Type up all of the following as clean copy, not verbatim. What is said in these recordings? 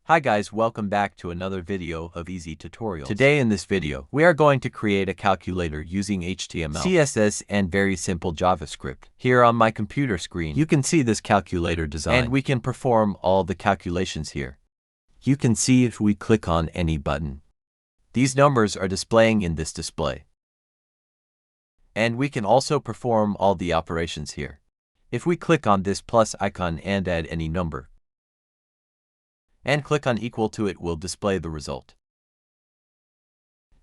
Hi guys, welcome back to another video of easy tutorials. Today in this video, we are going to create a calculator using HTML, CSS, and very simple JavaScript. Here on my computer screen, you can see this calculator design, and we can perform all the calculations here. You can see if we click on any button. These numbers are displaying in this display. And we can also perform all the operations here. If we click on this plus icon and add any number, and click on equal to, it will display the result.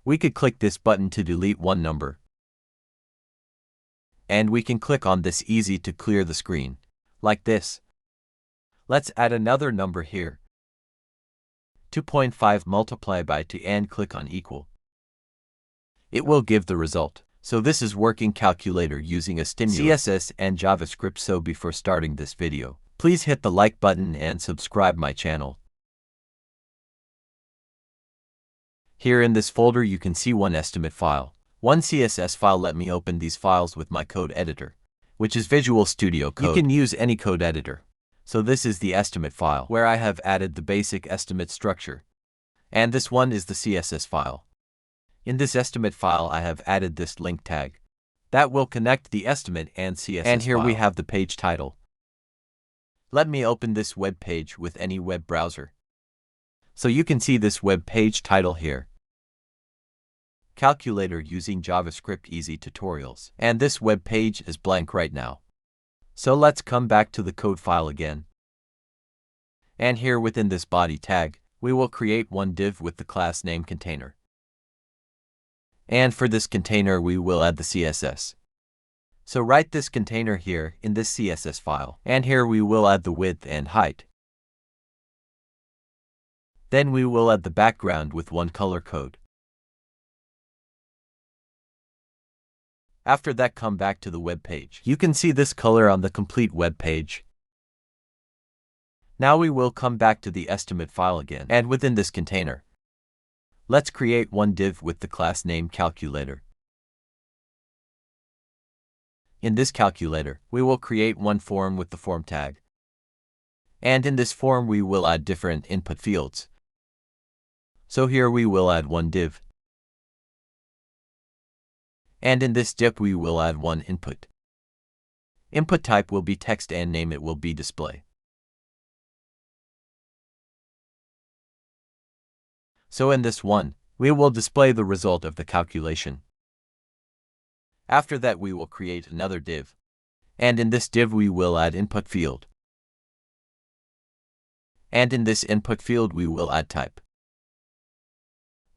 We could click this button to delete one number. And we can click on this easy to clear the screen, like this. Let's add another number here. 2.5 multiplied by 2 and click on equal. It will give the result. So this is working calculator using a stimulus, CSS and JavaScript. So before starting this video, please hit the like button and subscribe my channel. Here in this folder you can see one estimate file, one CSS file. Let me open these files with my code editor, which is Visual Studio Code. You can use any code editor. So this is the estimate file, where I have added the basic estimate structure. And this one is the CSS file. In this estimate file I have added this link tag that will connect the estimate and CSS And here we have the page title. Let me open this web page with any web browser. So you can see this web page title here. Calculator using JavaScript easy tutorials. And this web page is blank right now. So let's come back to the code file again. And here within this body tag, we will create one div with the class name container. And for this container we will add the CSS. So write this container here in this CSS file. And here we will add the width and height. Then we will add the background with one color code. After that, come back to the web page. You can see this color on the complete web page. Now we will come back to the estimate file again, and within this container, let's create one div with the class name calculator. In this calculator, we will create one form with the form tag. And in this form we will add different input fields. So here we will add one div. And in this div we will add one input. Input type will be text and name it will be display. So in this one, we will display the result of the calculation. After that we will create another div. And in this div we will add input field. And in this input field we will add type.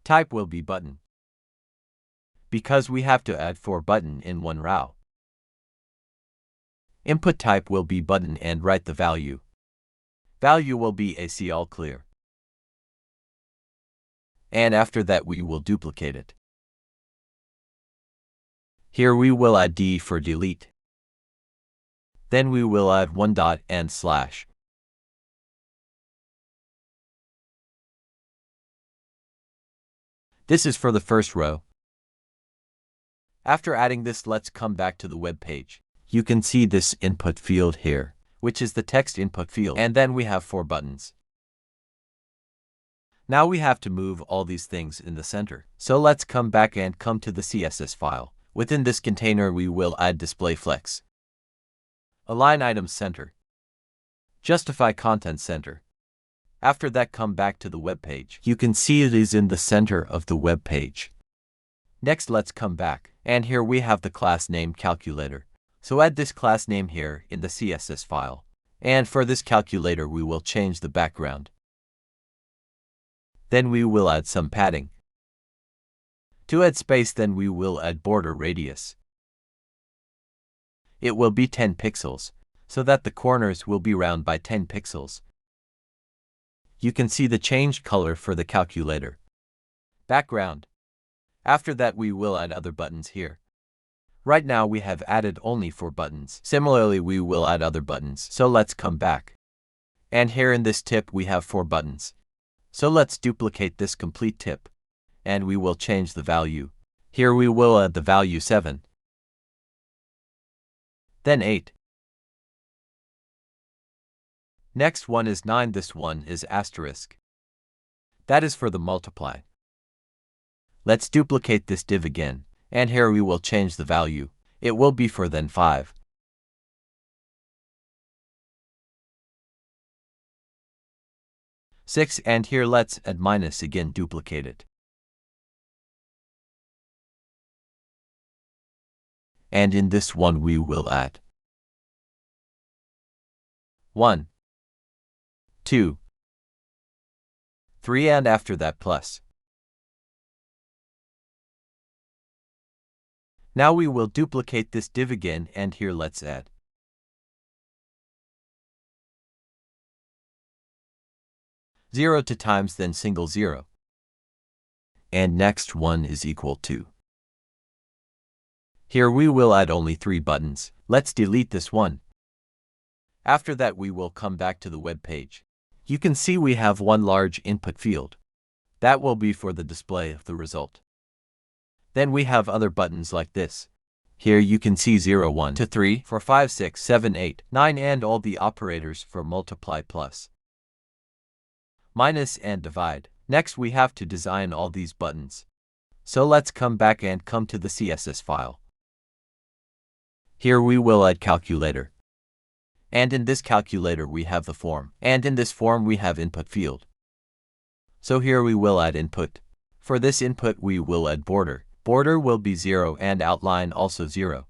Type will be button, because we have to add 4 buttons in one row. Input type will be button and write the value. Value will be AC all clear. And after that we will duplicate it. Here we will add D for delete. Then we will add one dot and slash. This is for the first row. After adding this, let's come back to the web page. You can see this input field here, which is the text input field, and then we have 4 buttons. Now we have to move all these things in the center. So let's come back and come to the CSS file. Within this container we will add display flex, align items center, justify content center. After that, come back to the web page. You can see it is in the center of the web page. Next, let's come back, and here we have the class name calculator. So add this class name here in the CSS file. And for this calculator we will change the background. Then we will add some padding. To add space, then we will add border radius. It will be 10 pixels, so that the corners will be round by 10 pixels. You can see the changed color for the calculator. Background. After that we will add other buttons here. Right now we have added only 4 buttons. Similarly we will add other buttons. So let's come back. And here in this tip we have 4 buttons. So let's duplicate this complete tip. And we will change the value. Here we will add the value 7. Then 8. Next one is 9. This one is asterisk. That is for the multiply. Let's duplicate this div again, and here we will change the value. It will be for then 5. 6, and here let's add minus again, duplicate it. And in this one we will add 1, 2, 3, and after that plus. Now we will duplicate this div again, and here let's add 0 2 times, then single 0. And next one is equal to. Here we will add only 3 buttons. Let's delete this one. After that we will come back to the web page. You can see we have one large input field. That will be for the display of the result. Then we have other buttons like this. Here you can see 0 1 2 3 4 5 6 7 8 9 and all the operators for multiply, plus, minus, and divide. Next we have to design all these buttons. So let's come back and come to the CSS file. Here we will add calculator. And in this calculator we have the form. And in this form we have input field. So here we will add input. For this input we will add border. Border will be 0 and outline also 0.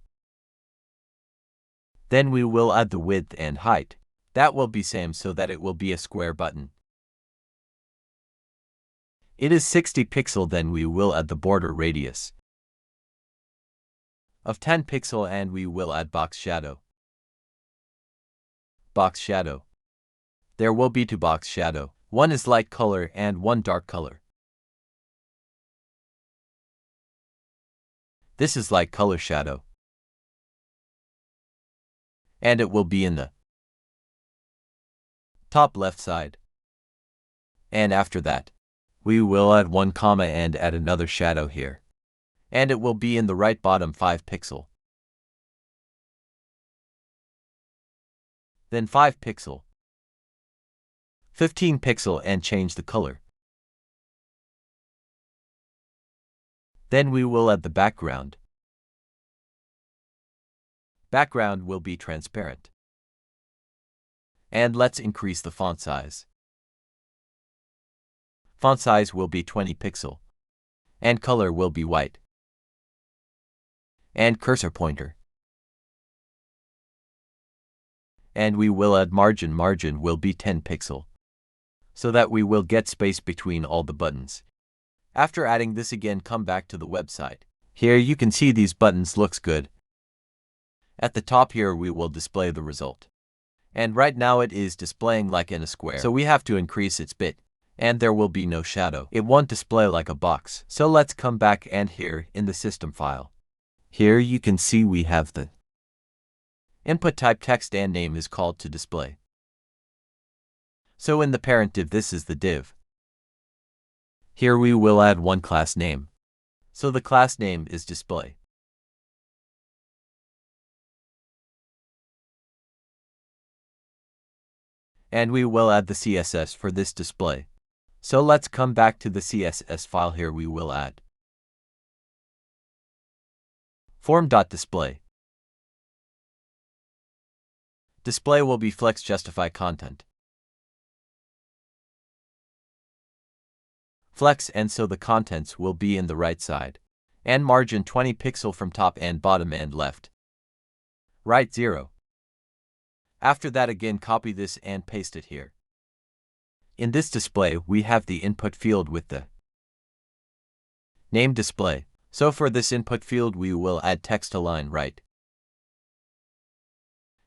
Then we will add the width and height. That will be same so that it will be a square button. It is 60 pixel, then we will add the border radius of 10 pixel and we will add box shadow. Box shadow. There will be 2 box shadow. One is light color and one dark color. This is light color shadow. And it will be in the top left side. And after that, we will add 1 comma and add another shadow here. And it will be in the right bottom 5 pixel. Then 5 pixel. 15 pixel and change the color. Then we will add the background. Background will be transparent. And let's increase the font size. Font size will be 20 pixel. And color will be white. And cursor pointer. And we will add margin. Margin will be 10 pixel. So that we will get space between all the buttons. After adding this again, come back to the website. Here you can see these buttons looks good. At the top here we will display the result. And right now it is displaying like in a square. So we have to increase its bit. And there will be no shadow. It won't display like a box. So let's come back and here in the system file. Here you can see we have the input type text and name is called to display. So in the parent div this is the div. Here we will add 1 class name. So the class name is display. And we will add the CSS for this display. So let's come back to the CSS file. Here we will add form.display. Display will be flex justify content. Flex, and so the contents will be in the right side. And margin 20 pixel from top and bottom and left. Right 0. After that again copy this and paste it here. In this display we have the input field with the name display. So for this input field we will add text align right.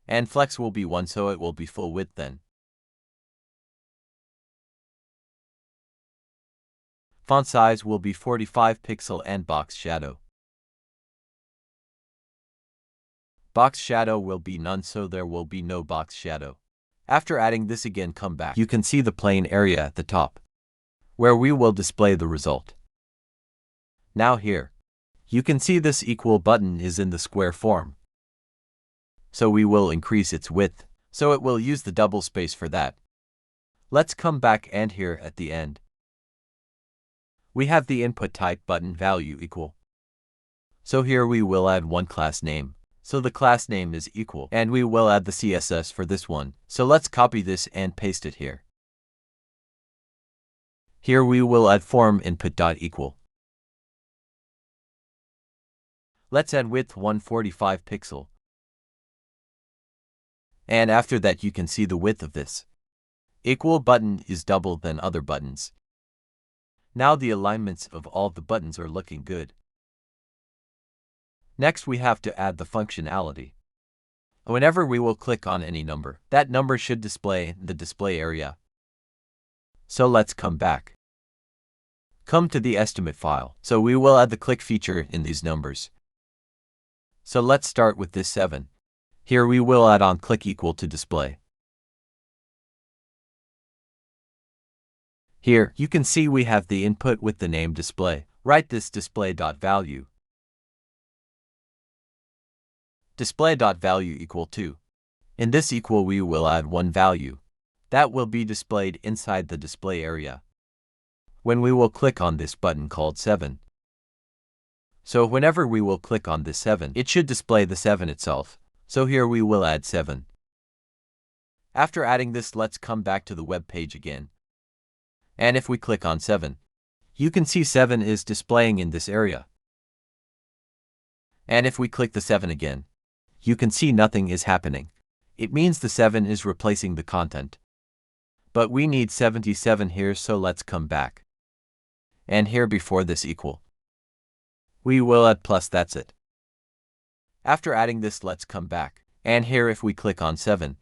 And flex will be 1 so it will be full width then. Font size will be 45 pixel and box shadow. Box shadow will be none so there will be no box shadow. After adding this again come back. You can see the plain area at the top, where we will display the result. Now here, you can see this equal button is in the square form. So we will increase its width, so it will use the double space for that. Let's come back and here at the end. we have the input type button value equal. So here we will add one class name. So the class name is equal, and we will add the CSS for this one. So let's copy this and paste it here. Here we will add form input.equal. Let's add width 145 pixel. And after that you can see the width of this equal button is double than other buttons. Now the alignments of all the buttons are looking good. Next we have to add the functionality. Whenever we will click on any number, that number should display in the display area. So let's come back. Come to the estimate file. So we will add the click feature in these numbers. So let's start with this 7. Here we will add on click equal to display. Here you can see we have the input with the name display. Write this display.value. Display.value equal to. In this equal we will add one value. That will be displayed inside the display area when we will click on this button called 7. So whenever we will click on this 7, it should display the 7 itself. So here we will add 7. After adding this, let's come back to the web page again. And if we click on 7, you can see 7 is displaying in this area. And if we click the 7 again, you can see nothing is happening. It means the 7 is replacing the content. But we need 77 here, so let's come back. And here before this equal, we will add plus, that's it. After adding this, let's come back. And here if we click on 7,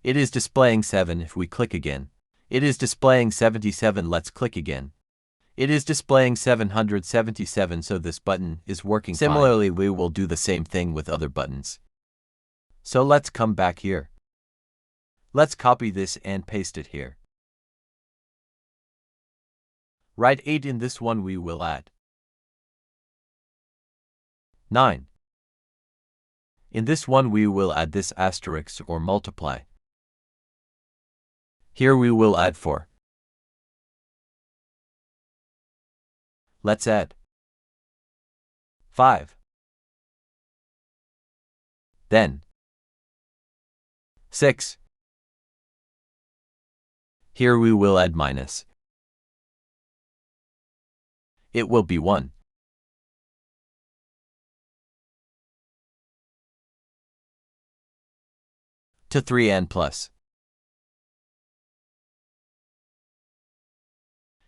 it is displaying 7. If we click again, it is displaying 77. Let's click again. It is displaying 777, so this button is working fine. Similarly, we will do the same thing with other buttons. So let's come back here. Let's copy this and paste it here. Write 8 in this one, we will add 9. In this one we will add this asterisk or multiply. Here we will add 4. Let's add 5. Then 6. Here we will add minus. It will be 1. To 3 and plus.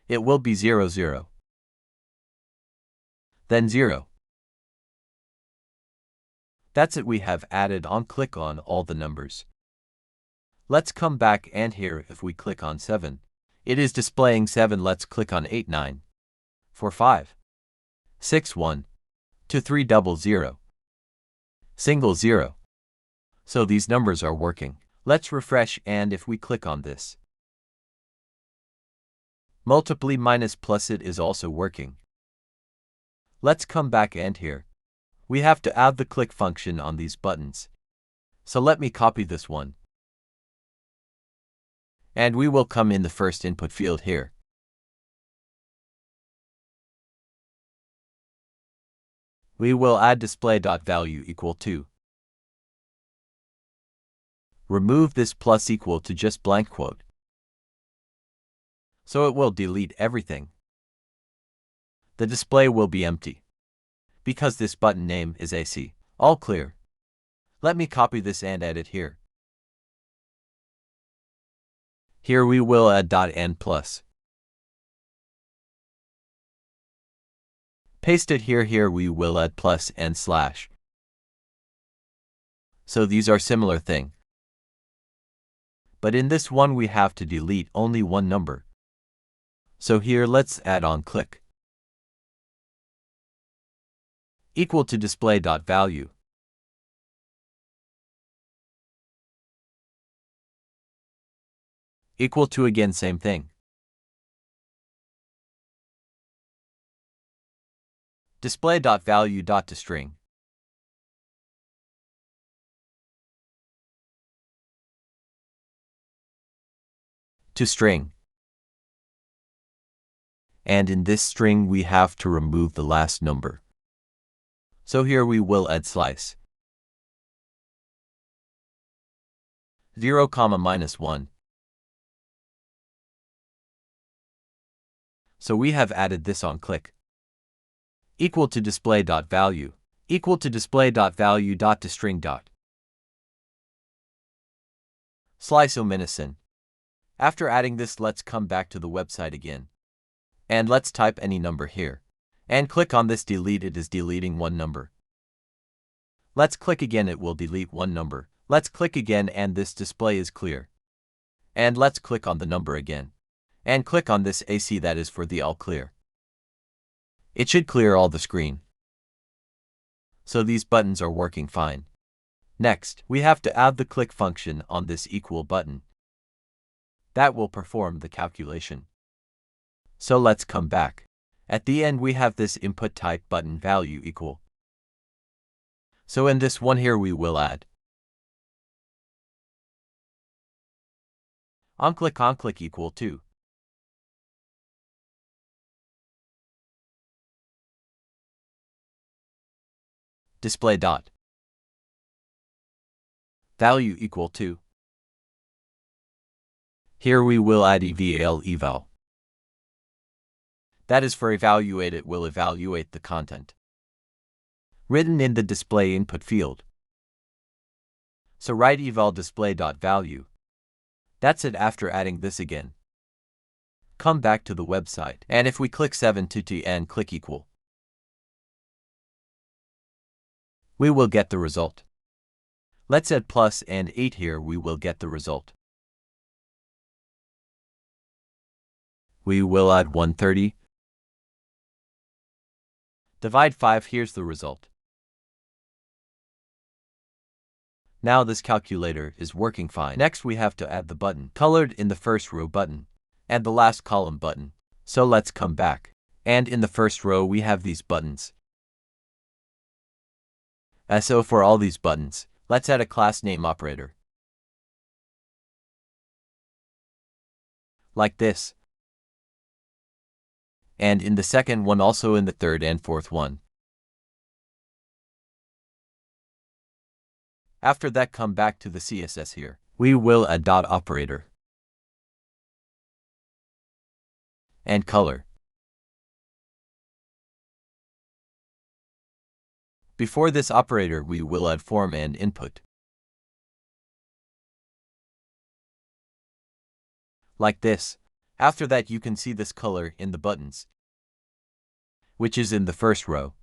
It will be 0, 0. Then 0. That's it, we have added on. Click on all the numbers. Let's come back, and here if we click on 7, it is displaying 7. Let's click on 8, 9, 4, 5, 6, 1, 2, 3, double 0, single 0. So these numbers are working. Let's refresh, and if we click on this, multiply minus plus, it is also working. Let's come back, and here we have to add the click function on these buttons. So let me copy this one. And we will come in the first input field here. We will add display.value equal to. Remove this plus equal to just blank quote. So it will delete everything. The display will be empty, because this button name is AC. All clear. Let me copy this and add it here. Here we will add .n plus. Paste it here. Here we will add plus and slash. So these are similar thing. But in this one we have to delete only one number. So here let's add on click equal to display.value. Equal to, again same thing. Display.value.toString. To string. And in this string we have to remove the last number. So here we will add slice 0, -1. So we have added this on click. Equal to display.value. Equal to display.value dot to string dot. Slice -. After adding this, let's come back to the website again. And let's type any number here. And click on this delete, it is deleting one number. Let's click again, it will delete one number. Let's click again and this display is clear. And let's click on the number again. And click on this AC, that is for the all clear. It should clear all the screen. So these buttons are working fine. Next, we have to add the click function on this equal button. That will perform the calculation. So let's come back. At the end we have this input type button value equal. So in this one here we will add on click equal to display dot value equal to. Here we will add eval. That is for evaluate, it will evaluate the content written in the display input field. So write eval display.value. That's it. After adding this again, come back to the website, and if we click 722 and click equal, we will get the result. Let's add plus and 8 here, we will get the result. We will add 130. Divide 5, here's the result. Now this calculator is working fine. Next we have to add the button colored in the first row button and the last column button. So let's come back. And in the first row we have these buttons. So for all these buttons, let's add a class name operator. Like this. And in the second one, also in the third and fourth one. After that, come back to the CSS here. We will add dot operator and color. Before this operator, we will add form and input. Like this. After that, you can see this color in the buttons, which is in the first row.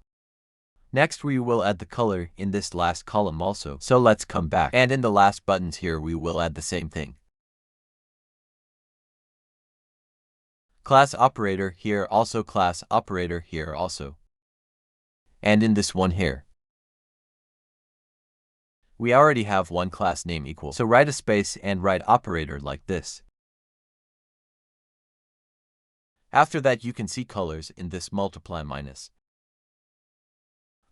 Next, we will add the color in this last column also. So let's come back. And in the last buttons here, we will add the same thing. Class operator here also, class operator here also. And in this one here, we already have one class name equal. So write a space and write operator like this. After that, you can see colors in this multiply, minus,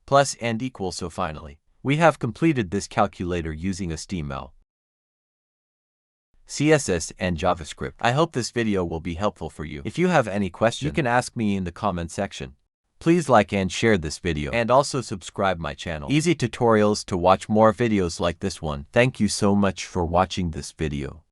plus and equal. So finally, we have completed this calculator using HTML, CSS, and JavaScript. I hope this video will be helpful for you. If you have any questions, you can ask me in the comment section. Please like and share this video, and also subscribe my channel. Easy tutorials to watch more videos like this one. Thank you so much for watching this video.